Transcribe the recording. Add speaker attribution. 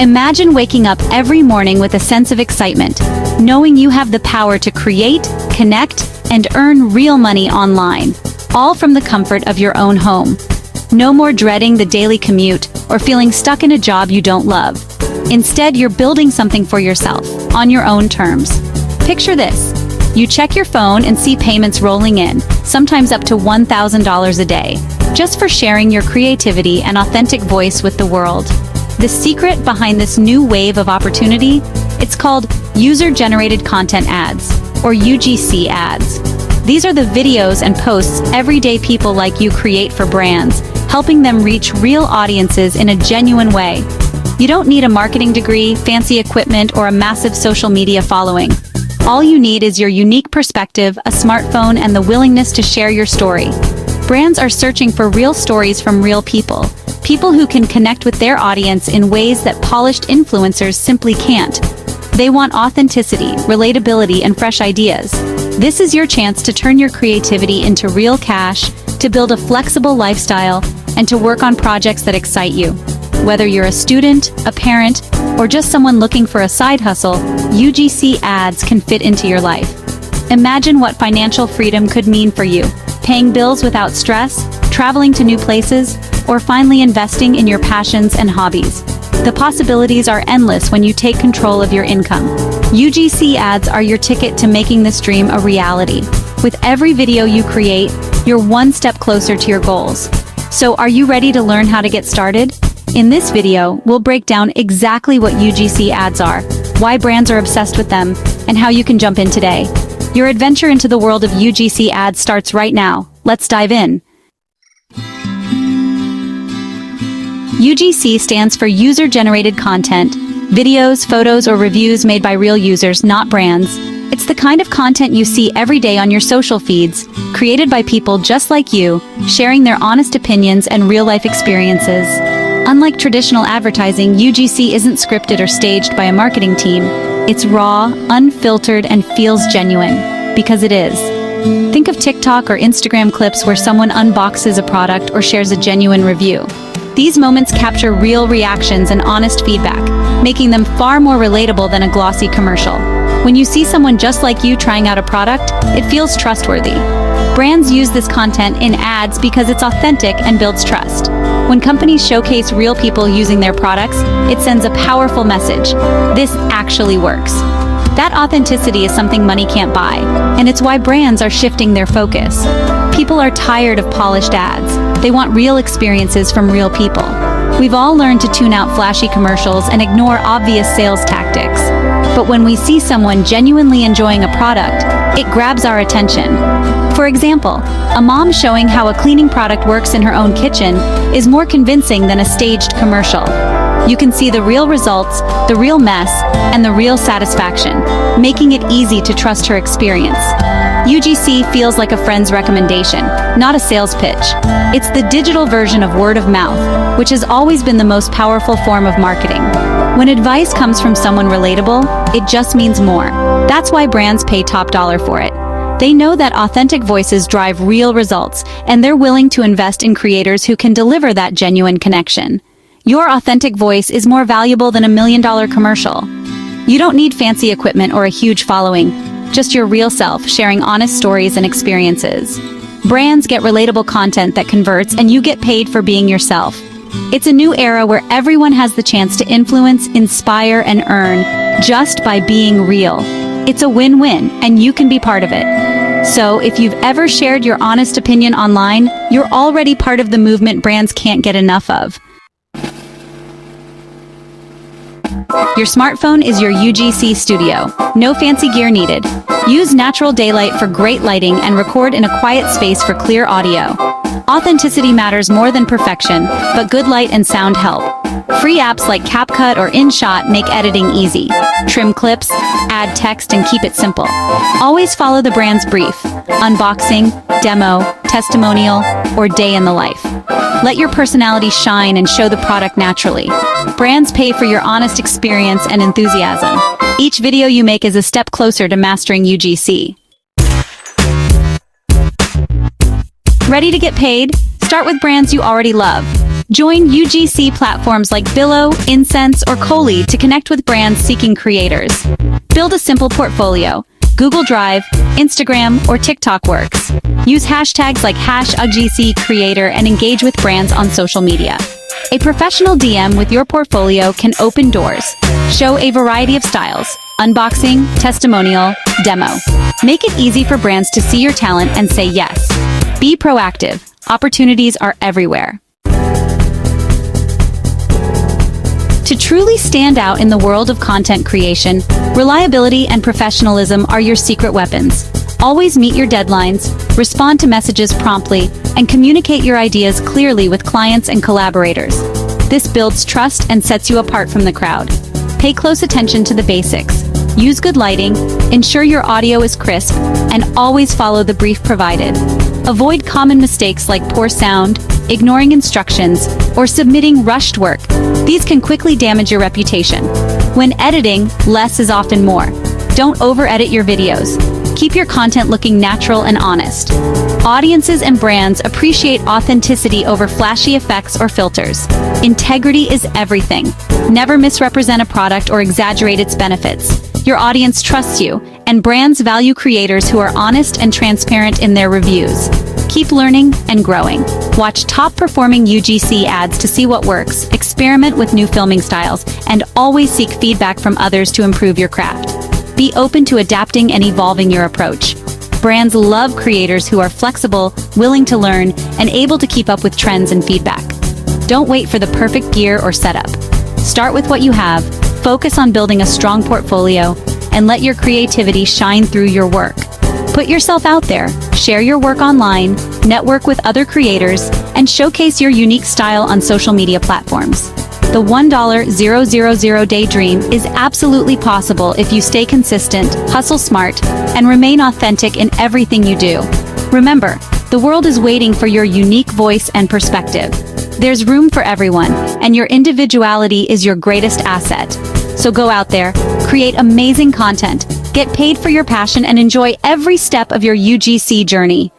Speaker 1: Imagine waking up every morning with a sense of excitement, knowing you have the power to create, connect, and earn real money online, all from the comfort of your own home. No more dreading the daily commute or feeling stuck in a job you don't love. Instead, you're building something for yourself, on your own terms. Picture this. You check your phone and see payments rolling in, sometimes up to $1,000 a day, just for sharing your creativity and authentic voice with the world. The secret behind this new wave of opportunity? It's called user-generated content ads, or UGC ads. These are the videos and posts everyday people like you create for brands, helping them reach real audiences in a genuine way. You don't need a marketing degree, fancy equipment, or a massive social media following. All you need is your unique perspective, a smartphone, and the willingness to share your story. Brands are searching for real stories from real people, people who can connect with their audience in ways that polished influencers simply can't. They want authenticity, relatability, and fresh ideas. This is your chance to turn your creativity into real cash, to build a flexible lifestyle, and to work on projects that excite you. Whether you're a student, a parent, or just someone looking for a side hustle, UGC ads can fit into your life. Imagine what financial freedom could mean for you: paying bills without stress, traveling to new places, or finally investing in your passions and hobbies. The possibilities are endless when you take control of your income. UGC ads are your ticket to making this dream a reality. With every video you create, you're one step closer to your goals. So are you ready to learn how to get started? In this video, we'll break down exactly what UGC ads are, why brands are obsessed with them, and how you can jump in today. Your adventure into the world of UGC ads starts right now. Let's dive in. UGC stands for user-generated content, videos, photos, or reviews made by real users, not brands. It's the kind of content you see every day on your social feeds, created by people just like you, sharing their honest opinions and real-life experiences. Unlike traditional advertising, UGC isn't scripted or staged by a marketing team. It's raw, unfiltered, and feels genuine, because it is. Think of TikTok or Instagram clips where someone unboxes a product or shares a genuine review. These moments capture real reactions and honest feedback, making them far more relatable than a glossy commercial. When you see someone just like you trying out a product, it feels trustworthy. Brands use this content in ads because it's authentic and builds trust. When companies showcase real people using their products, it sends a powerful message. This actually works. That authenticity is something money can't buy, and it's why brands are shifting their focus. People are tired of polished ads. They want real experiences from real people. We've all learned to tune out flashy commercials and ignore obvious sales tactics. But when we see someone genuinely enjoying a product, it grabs our attention. For example, a mom showing how a cleaning product works in her own kitchen is more convincing than a staged commercial. You can see the real results, the real mess, and the real satisfaction, making it easy to trust her experience. UGC feels like a friend's recommendation, not a sales pitch. It's the digital version of word of mouth, which has always been the most powerful form of marketing. When advice comes from someone relatable, it just means more. That's why brands pay top dollar for it. They know that authentic voices drive real results, and they're willing to invest in creators who can deliver that genuine connection. Your authentic voice is more valuable than $1 million commercial. You don't need fancy equipment or a huge following, just your real self sharing honest stories and experiences. Brands get relatable content that converts, and you get paid for being yourself. It's a new era where everyone has the chance to influence, inspire, and earn just by being real. It's a win-win, and you can be part of it. So, if you've ever shared your honest opinion online, you're already part of the movement brands can't get enough of. Your smartphone is your UGC studio. No fancy gear needed. Use natural daylight for great lighting and record in a quiet space for clear audio. Authenticity matters more than perfection, but good light and sound help. Free apps like CapCut or InShot make editing easy. Trim clips, add text, and keep it simple. Always follow the brand's brief: unboxing, demo, testimonial, or day in the life. Let your personality shine and show the product naturally. Brands pay for your honest experience and enthusiasm. Each video you make is a step closer to mastering UGC. Ready to get paid? Start with brands you already love. Join UGC platforms like Billo, Incense, or Coley to connect with brands seeking creators. Build a simple portfolio. Google Drive, Instagram, or TikTok works. Use hashtags like #UGCCreator and engage with brands on social media. A professional DM with your portfolio can open doors. Show a variety of styles: unboxing, testimonial, demo. Make it easy for brands to see your talent and say yes. Be proactive. Opportunities are everywhere. To truly stand out in the world of content creation, reliability and professionalism are your secret weapons. Always meet your deadlines, respond to messages promptly, and communicate your ideas clearly with clients and collaborators. This builds trust and sets you apart from the crowd. Pay close attention to the basics. Use good lighting, ensure your audio is crisp, and always follow the brief provided. Avoid common mistakes like poor sound, ignoring instructions, or submitting rushed work. These can quickly damage your reputation. When editing, less is often more. Don't over-edit your videos. Keep your content looking natural and honest. Audiences and brands appreciate authenticity over flashy effects or filters. Integrity is everything. Never misrepresent a product or exaggerate its benefits. Your audience trusts you, and brands value creators who are honest and transparent in their reviews. Keep learning and growing. Watch top-performing UGC ads to see what works, experiment with new filming styles, and always seek feedback from others to improve your craft. Be open to adapting and evolving your approach. Brands love creators who are flexible, willing to learn, and able to keep up with trends and feedback. Don't wait for the perfect gear or setup. Start with what you have, focus on building a strong portfolio, and let your creativity shine through your work. Put yourself out there, share your work online, network with other creators, and showcase your unique style on social media platforms. The $1,000 day dream is absolutely possible if you stay consistent, hustle smart, and remain authentic in everything you do. Remember, the world is waiting for your unique voice and perspective. There's room for everyone, and your individuality is your greatest asset. So go out there, create amazing content, get paid for your passion, and enjoy every step of your UGC journey.